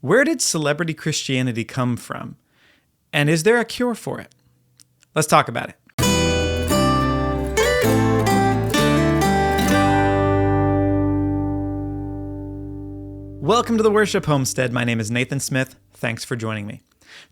Where did celebrity Christianity come from? And is there a cure for it? Let's talk about it. Welcome to the Worship Homestead. My name is Nathan Smith. Thanks for joining me.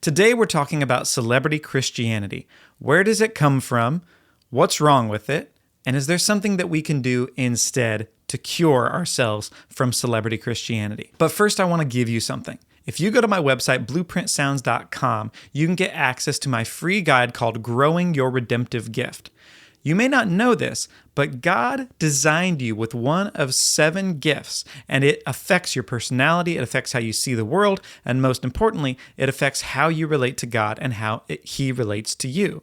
Today we're talking about celebrity Christianity. Where does it come from? What's wrong with it? And is there something that we can do instead to cure ourselves from celebrity Christianity? But first, I want to give you something. If you go to my website, blueprintsounds.com, you can get access to my free guide called Growing Your Redemptive Gift. You may not know this, but God designed you with one of 7 gifts, and it affects your personality, it affects how you see the world, and most importantly, it affects how you relate to God and how He relates to you.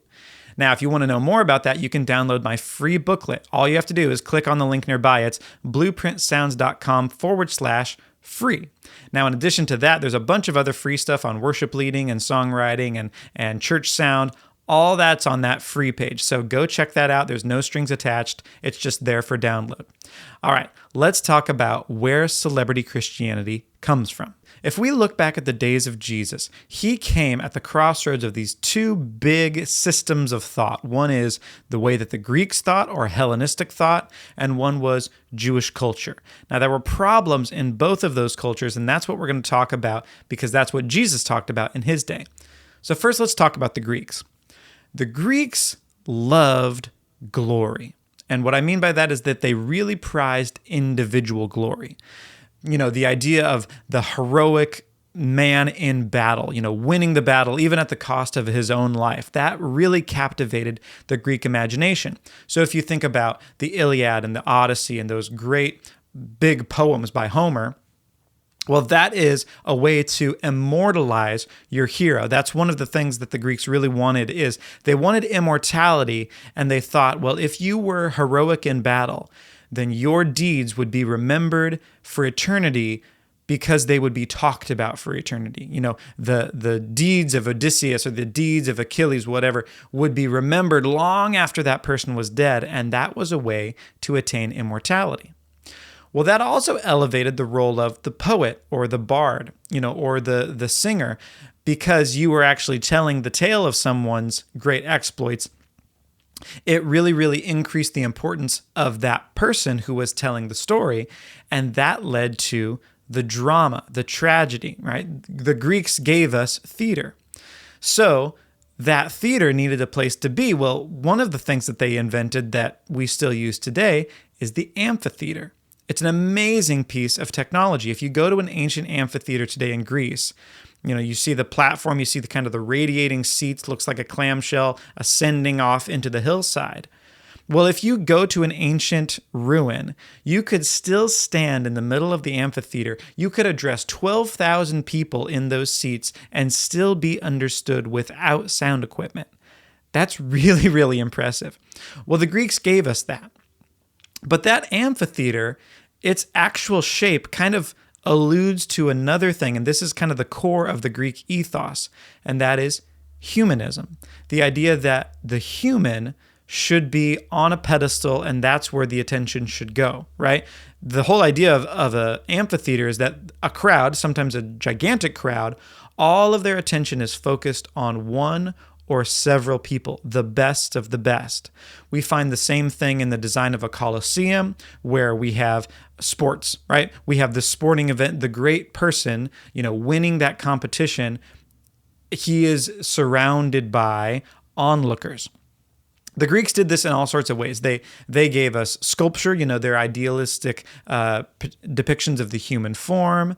Now, if you want to know more about that, you can download my free booklet. All you have to do is click on the link nearby. It's blueprintsounds.com/free. Now, in addition to that, there's a bunch of other free stuff on worship leading and songwriting and church sound. All that's on that free page. So go check that out. There's no strings attached. It's just there for download. All right, let's talk about where celebrity Christianity comes from. If we look back at the days of Jesus, he came at the crossroads of these 2 big systems of thought. One is the way that the Greeks thought, or Hellenistic thought, and one was Jewish culture. Now, there were problems in both of those cultures, and that's what we're going to talk about because that's what Jesus talked about in his day. So first, let's talk about the Greeks. The Greeks loved glory. And what I mean by that is that they really prized individual glory. You know, the idea of the heroic man in battle, winning the battle, even at the cost of his own life. That really captivated the Greek imagination. So if you think about the Iliad and the Odyssey and those great big poems by Homer, well, that is a way to immortalize your hero. That's one of the things that the Greeks really wanted is they wanted immortality, and they thought, well, if you were heroic in battle, then your deeds would be remembered for eternity because they would be talked about for eternity. The deeds of Odysseus or the deeds of Achilles, whatever, would be remembered long after that person was dead, and that was a way to attain immortality. Well, that also elevated the role of the poet or the bard, or the singer, because you were actually telling the tale of someone's great exploits. It really, really increased the importance of that person who was telling the story, and that led to the drama, the tragedy, right? The Greeks gave us theater. So that theater needed a place to be. Well, one of the things that they invented that we still use today is the amphitheater. It's an amazing piece of technology. If you go to an ancient amphitheater today in Greece, you see the platform, you see the kind of the radiating seats, looks like a clamshell ascending off into the hillside. Well, if you go to an ancient ruin, you could still stand in the middle of the amphitheater. You could address 12,000 people in those seats and still be understood without sound equipment. That's really, really impressive. Well, the Greeks gave us that. But that amphitheater, its actual shape kind of alludes to another thing, and this is kind of the core of the Greek ethos, and that is humanism. The idea that the human should be on a pedestal, and that's where the attention should go, right? The whole idea of an amphitheater is that a crowd, sometimes a gigantic crowd, all of their attention is focused on one or several people, the best of the best. We find the same thing in the design of a coliseum where we have sports, right? We have the sporting event, the great person, winning that competition. He is surrounded by onlookers. The Greeks did this in all sorts of ways. They gave us sculpture, their idealistic depictions of the human form,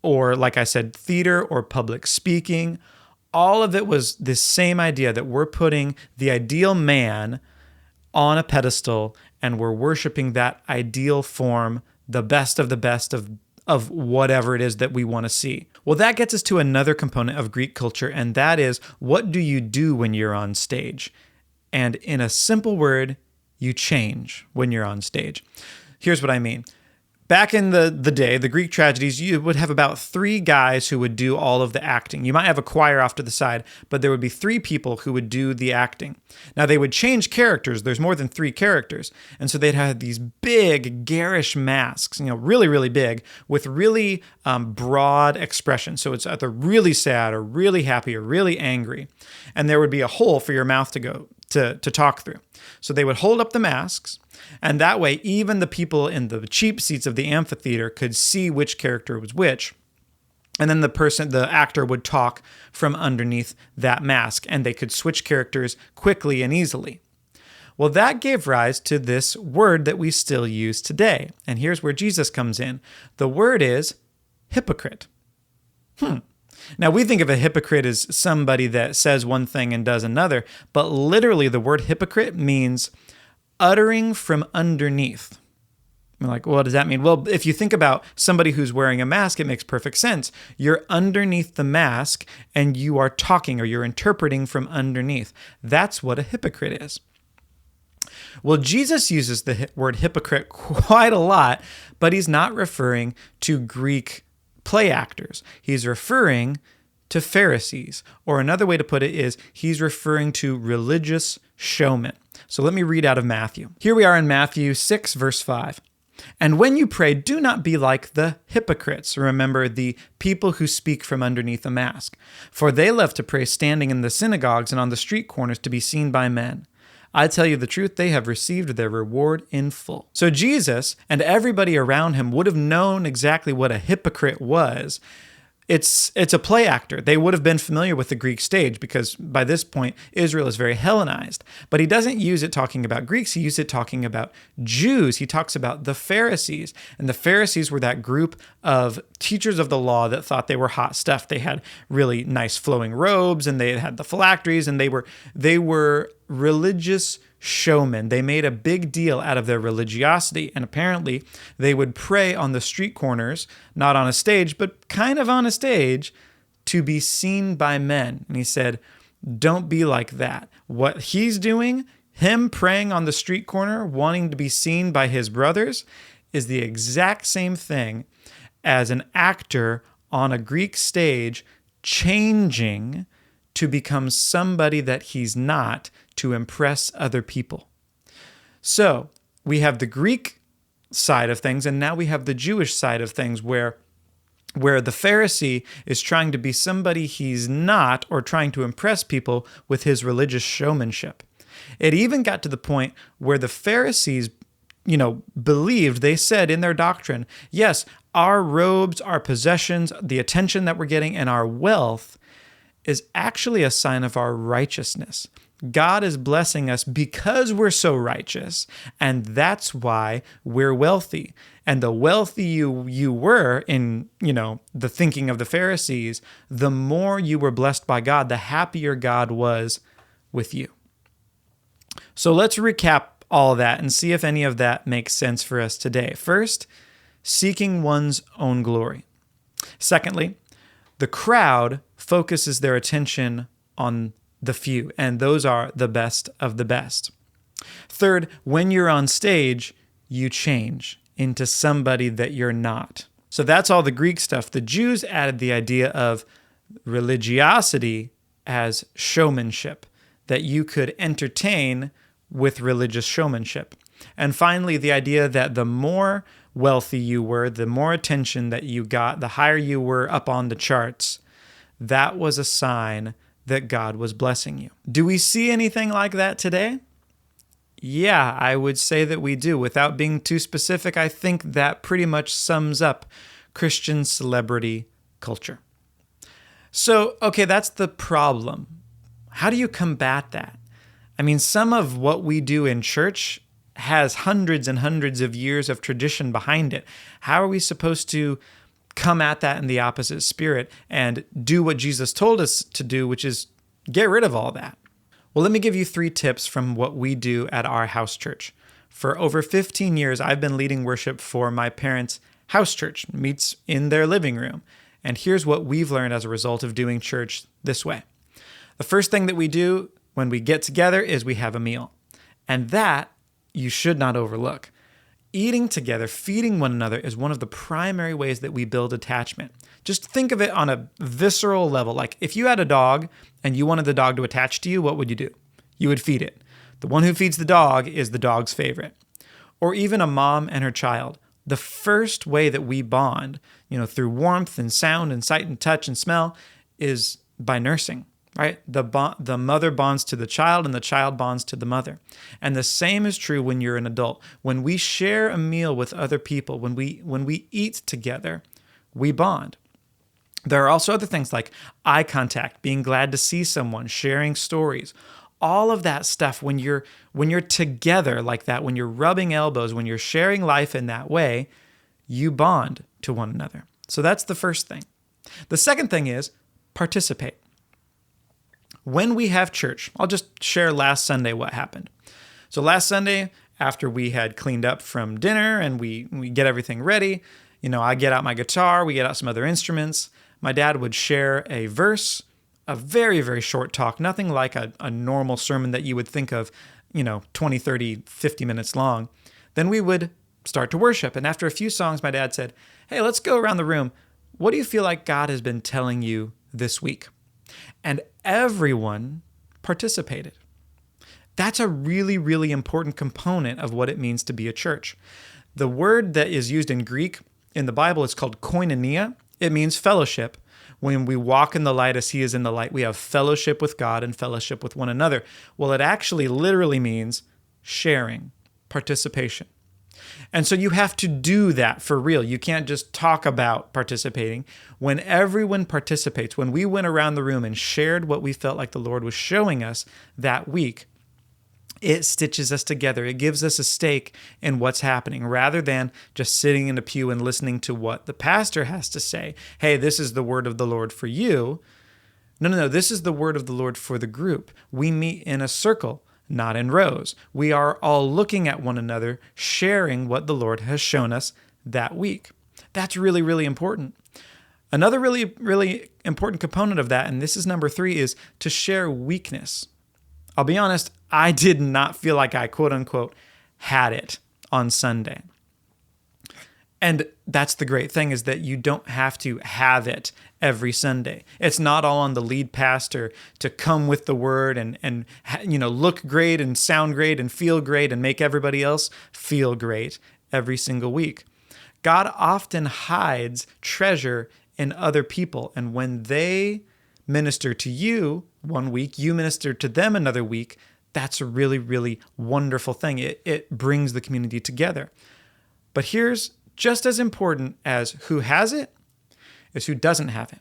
or like I said, theater or public speaking. All of it was this same idea that we're putting the ideal man on a pedestal and we're worshiping that ideal form, the best of whatever it is that we want to see. Well, that gets us to another component of Greek culture, and that is, what do you do when you're on stage? And in a simple word, you change when you're on stage. Here's what I mean. Back in the day, the Greek tragedies, you would have about 3 guys who would do all of the acting. You might have a choir off to the side, but there would be 3 people who would do the acting. Now, they would change characters. There's more than 3 characters. And so they'd have these big, garish masks, really, really big, with really broad expression. So it's either really sad or really happy or really angry. And there would be a hole for your mouth to go to talk through. So they would hold up the masks, and that way even the people in the cheap seats of the amphitheater could see which character was which. And then the actor would talk from underneath that mask, and they could switch characters quickly and easily. Well, that gave rise to this word that we still use today. And here's where Jesus comes in. The word is hypocrite. Now, we think of a hypocrite as somebody that says one thing and does another, but literally the word hypocrite means uttering from underneath. I'm like, well, what does that mean? Well, if you think about somebody who's wearing a mask, it makes perfect sense. You're underneath the mask and you are talking, or you're interpreting from underneath. That's what a hypocrite is. Well, Jesus uses the word hypocrite quite a lot, but he's not referring to Greek play actors. He's referring to Pharisees, or another way to put it is he's referring to religious showmen. So let me read out of Matthew. Here we are in Matthew 6, verse 5. And when you pray, do not be like the hypocrites. Remember, the people who speak from underneath a mask. For they love to pray standing in the synagogues and on the street corners to be seen by men. I tell you the truth, they have received their reward in full. So Jesus and everybody around him would have known exactly what a hypocrite was. It's a play actor. They would have been familiar with the Greek stage because by this point, Israel is very Hellenized. But he doesn't use it talking about Greeks. He uses it talking about Jews. He talks about the Pharisees. And the Pharisees were that group of teachers of the law that thought they were hot stuff. They had really nice flowing robes, and they had the phylacteries, and they were religious showmen. They made a big deal out of their religiosity, and apparently they would pray on the street corners, not on a stage, but kind of on a stage, to be seen by men. And he said, don't be like that. What he's doing, him praying on the street corner, wanting to be seen by his brothers, is the exact same thing as an actor on a Greek stage changing to become somebody that he's not, to impress other people. So we have the Greek side of things, and now we have the Jewish side of things where the Pharisee is trying to be somebody he's not, or trying to impress people with his religious showmanship. It even got to the point where the Pharisees, believed, they said in their doctrine, yes, our robes, our possessions, the attention that we're getting, and our wealth is actually a sign of our righteousness. God is blessing us because we're so righteous, and that's why we're wealthy. And the wealthy you were in, the thinking of the Pharisees, the more you were blessed by God, the happier God was with you. So let's recap all that and see if any of that makes sense for us today. First, seeking one's own glory. Secondly, the crowd focuses their attention on the few, and those are the best of the best. Third, when you're on stage, you change into somebody that you're not. So that's all the Greek stuff. The Jews added the idea of religiosity as showmanship, that you could entertain with religious showmanship. And finally, the idea that the more wealthy you were, the more attention that you got, the higher you were up on the charts, that was a sign that God was blessing you. Do we see anything like that today? Yeah, I would say that we do. Without being too specific, I think that pretty much sums up Christian celebrity culture. So, okay, that's the problem. How do you combat that? I mean, some of what we do in church has hundreds and hundreds of years of tradition behind it. How are we supposed to come at that in the opposite spirit and do what Jesus told us to do, which is get rid of all that? Well, let me give you 3 tips from what we do at our house church. For over 15 years, I've been leading worship for my parents' house church, meets in their living room. And here's what we've learned as a result of doing church this way. The first thing that we do when we get together is we have a meal. And that you should not overlook. Eating together, feeding one another is one of the primary ways that we build attachment. Just think of it on a visceral level. Like if you had a dog and you wanted the dog to attach to you, what would you do? You would feed it. The one who feeds the dog is the dog's favorite. Or even a mom and her child. The first way that we bond, through warmth and sound and sight and touch and smell is by nursing, right? The mother bonds to the child and the child bonds to the mother. And the same is true when you're an adult. When we share a meal with other people, when we eat together, we bond. There are also other things like eye contact, being glad to see someone, sharing stories. All of that stuff, when you're together like that, when you're rubbing elbows, when you're sharing life in that way, you bond to one another. So that's the first thing. The second thing is participate. When we have church, I'll just share last Sunday what happened. So last Sunday, after we had cleaned up from dinner and we get everything ready, I get out my guitar, we get out some other instruments. My dad would share a verse, a very, very short talk, nothing like a normal sermon that you would think of, 20, 30, 50 minutes long. Then we would start to worship. And after a few songs, my dad said, "Hey, let's go around the room. What do you feel like God has been telling you this week?" And everyone participated. That's a really, really important component of what it means to be a church. The word that is used in Greek in the Bible is called koinonia. It means fellowship. When we walk in the light as he is in the light, we have fellowship with God and fellowship with one another. Well, it actually literally means sharing, participation. And so you have to do that for real. You can't just talk about participating. When everyone participates, when we went around the room and shared what we felt like the Lord was showing us that week, it stitches us together. It gives us a stake in what's happening rather than just sitting in a pew and listening to what the pastor has to say. Hey, this is the word of the Lord for you. No. This is the word of the Lord for the group. We meet in a circle, not in rows. We are all looking at one another, sharing what the Lord has shown us that week. That's really, really important. Another really, really important component of that, and this is number 3, is to share weakness. I'll be honest, I did not feel like I, quote unquote, had it on Sunday. And that's the great thing, is that you don't have to have it every Sunday. It's not all on the lead pastor to come with the word and look great and sound great and feel great and make everybody else feel great every single week. God often hides treasure in other people. And when they minister to you one week, you minister to them another week, that's a really, really wonderful thing. It brings the community together. But here's just as important as who has it is who doesn't have it.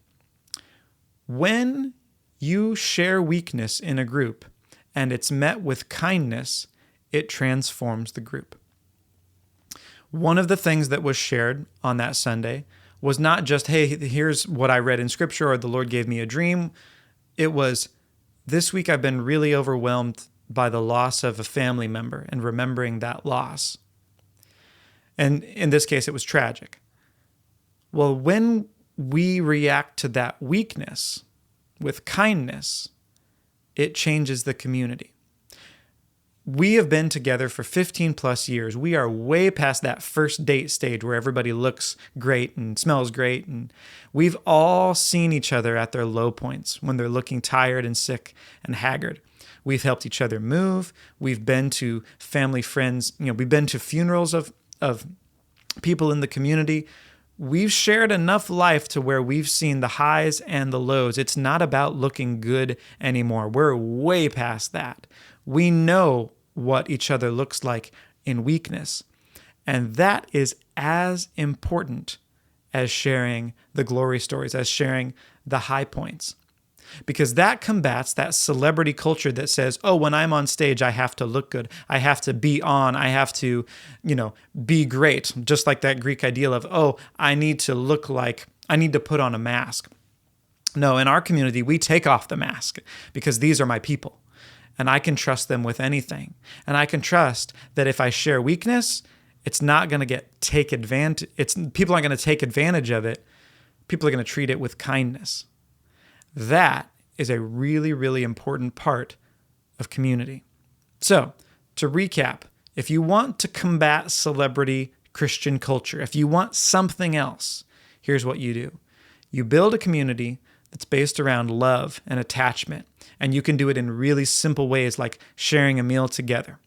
When you share weakness in a group and it's met with kindness, it transforms the group. One of the things that was shared on that Sunday was not just, hey, here's what I read in Scripture or the Lord gave me a dream. It was, this week I've been really overwhelmed by the loss of a family member and remembering that loss. And in this case, it was tragic. Well, when we react to that weakness with kindness, it changes the community. We have been together for 15 plus years. We are way past that first date stage where everybody looks great and smells great. And we've all seen each other at their low points when they're looking tired and sick and haggard. We've helped each other move. We've been to family, friends. We've been to funerals of people in the community. We've shared enough life to where we've seen the highs and the lows. It's not about looking good anymore. We're way past that. We know what each other looks like in weakness. And that is as important as sharing the glory stories, as sharing the high points. Because that combats that celebrity culture that says, oh, when I'm on stage, I have to look good. I have to be on. I have to, be great. Just like that Greek ideal of, oh, I need to put on a mask. No, in our community, we take off the mask because these are my people. And I can trust them with anything. And I can trust that if I share weakness, it's not going to take advantage. People aren't going to take advantage of it. People are going to treat it with kindness. That is a really, really important part of community. So, to recap, If you want to combat celebrity Christian culture, if you want something else, here's what you do. You build a community that's based around love and attachment, and you can do it in really simple ways like sharing a meal together.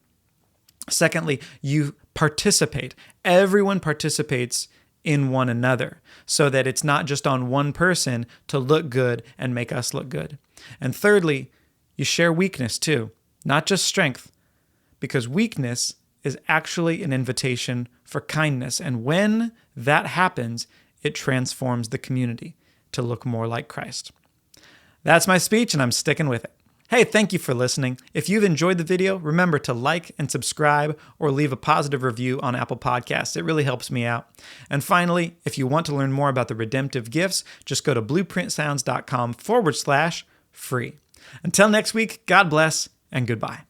Secondly, you participate. Everyone participates in one another so that it's not just on one person to look good and make us look good. And thirdly, you share weakness too, not just strength, because weakness is actually an invitation for kindness. And when that happens, it transforms the community to look more like Christ. That's my speech, and I'm sticking with it. Hey, thank you for listening. If you've enjoyed the video, remember to like and subscribe or leave a positive review on Apple Podcasts. It really helps me out. And finally, if you want to learn more about the redemptive gifts, just go to blueprintsounds.com/free. Until next week, God bless and goodbye.